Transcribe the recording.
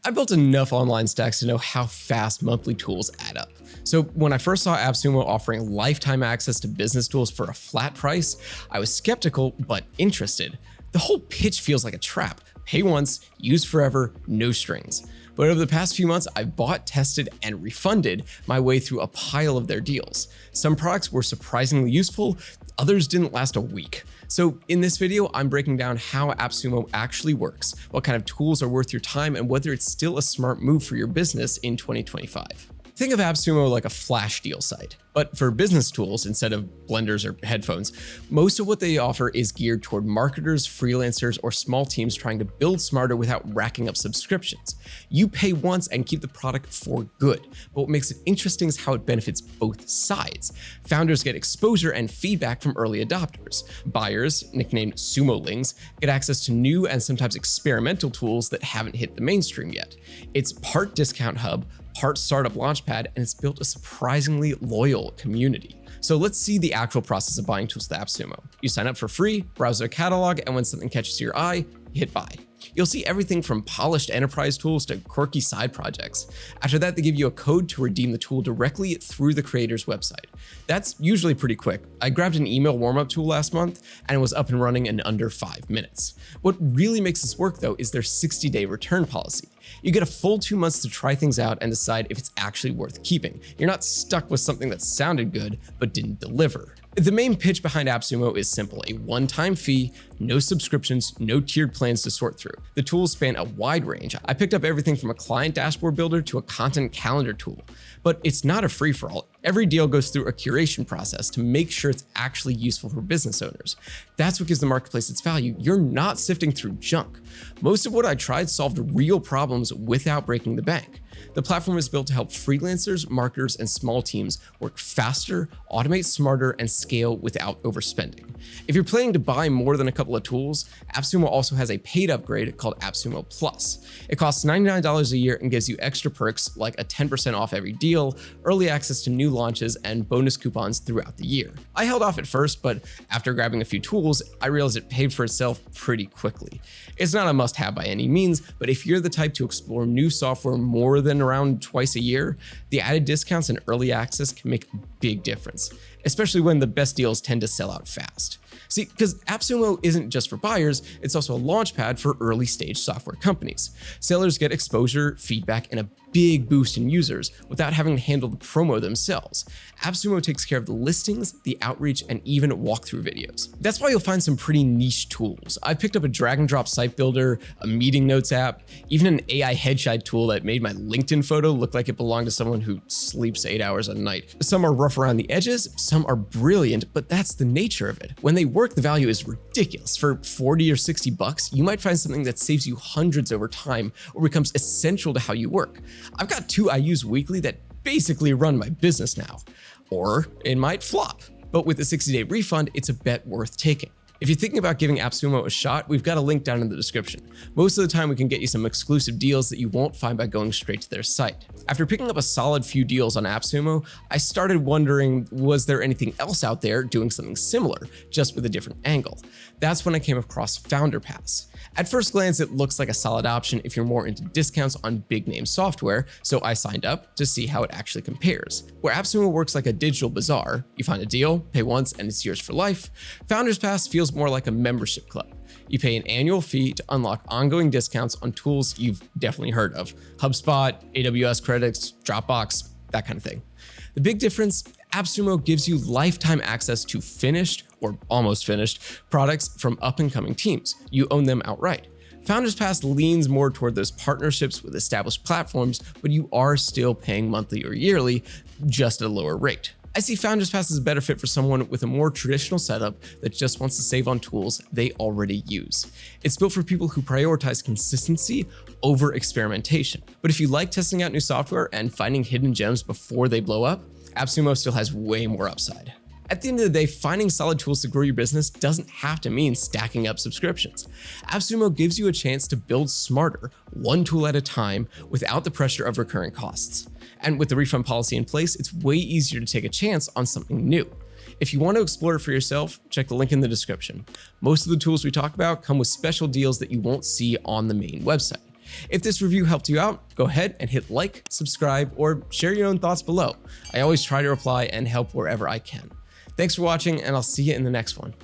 I built enough online stacks to know how fast monthly tools add up. So when I first saw AppSumo offering lifetime access to business tools for a flat price, I was skeptical but interested. The whole pitch feels like a trap. Pay once, use forever, no strings. But over the past few months, I've bought, tested, and refunded my way through a pile of their deals. Some products were surprisingly useful, others didn't last a week. So in this video, I'm breaking down how AppSumo actually works, what kind of tools are worth your time, and whether it's still a smart move for your business in 2025. Think of AppSumo like a flash deal site, but for business tools instead of blenders or headphones. Most of what they offer is geared toward marketers, freelancers, or small teams trying to build smarter without racking up subscriptions. You pay once and keep the product for good, but what makes it interesting is how it benefits both sides. Founders get exposure and feedback from early adopters. Buyers, nicknamed Sumolings, get access to new and sometimes experimental tools that haven't hit the mainstream yet. It's part discount hub, part startup launchpad, and it's built a surprisingly loyal community. So let's see the actual process of buying tools with AppSumo. You sign up for free, browse their catalog, and when something catches your eye, you hit buy. You'll see everything from polished enterprise tools to quirky side projects. After that, they give you a code to redeem the tool directly through the creator's website. That's usually pretty quick. I grabbed an email warm-up tool last month and it was up and running in under 5 minutes. What really makes this work though is their 60-day return policy. You get a full 2 months to try things out and decide if it's actually worth keeping. You're not stuck with something that sounded good but didn't deliver. The main pitch behind AppSumo is simple: a one-time fee, no subscriptions, no tiered plans to sort through. The tools span a wide range. I picked up everything from a client dashboard builder to a content calendar tool, but it's not a free-for-all. Every deal goes through a curation process to make sure it's actually useful for business owners. That's what gives the marketplace its value. You're not sifting through junk. Most of what I tried solved real problems without breaking the bank. The platform is built to help freelancers, marketers, and small teams work faster, automate smarter, and scale without overspending. If you're planning to buy more than a couple of tools, AppSumo also has a paid upgrade called AppSumo Plus. It costs $99 a year and gives you extra perks like a 10% off every deal, early access to new launches, and bonus coupons throughout the year. I held off at first, but after grabbing a few tools, I realized it paid for itself pretty quickly. It's not a must-have by any means, but if you're the type to explore new software more than around twice a year, the added discounts and early access can make a big difference, especially when the best deals tend to sell out fast. See, because AppSumo isn't just for buyers, it's also a launchpad for early stage software companies. Sellers get exposure, feedback, and a big boost in users without having to handle the promo themselves. AppSumo takes care of the listings, the outreach, and even walkthrough videos. That's why you'll find some pretty niche tools. I picked up a drag and drop site builder, a meeting notes app, even an AI headshot tool that made my LinkedIn photo look like it belonged to someone who sleeps 8 hours a night. Some are rough around the edges, some are brilliant, but that's the nature of it. When they work, the value is ridiculous. For 40 or 60 bucks, you might find something that saves you hundreds over time or becomes essential to how you work. I've got 2 I use weekly that basically run my business now, or it might flop. But with a 60-day refund, it's a bet worth taking. If you're thinking about giving AppSumo a shot, we've got a link down in the description. Most of the time, we can get you some exclusive deals that you won't find by going straight to their site. After picking up a solid few deals on AppSumo, I started wondering, was there anything else out there doing something similar, just with a different angle? That's when I came across FounderPass. At first glance, it looks like a solid option if you're more into discounts on big name software, so I signed up to see how it actually compares. Where AppSumo works like a digital bazaar, you find a deal, pay once, and it's yours for life, FounderPass feels more like a membership club. You pay an annual fee to unlock ongoing discounts on tools you've definitely heard of: HubSpot, AWS credits, Dropbox, that kind of thing. The big difference: AppSumo gives you lifetime access to finished or almost finished products from up-and-coming teams. You own them outright. FoundersPass leans more toward those partnerships with established platforms, but you are still paying monthly or yearly, just at a lower rate. I see FoundersPass as a better fit for someone with a more traditional setup that just wants to save on tools they already use. It's built for people who prioritize consistency over experimentation. But if you like testing out new software and finding hidden gems before they blow up, AppSumo still has way more upside. At the end of the day, finding solid tools to grow your business doesn't have to mean stacking up subscriptions. AppSumo gives you a chance to build smarter, one tool at a time, without the pressure of recurring costs. And with the refund policy in place, it's way easier to take a chance on something new. If you want to explore it for yourself, check the link in the description. Most of the tools we talk about come with special deals that you won't see on the main website. If this review helped you out, go ahead and hit like, subscribe, or share your own thoughts below. I always try to reply and help wherever I can. Thanks for watching, and I'll see you in the next one.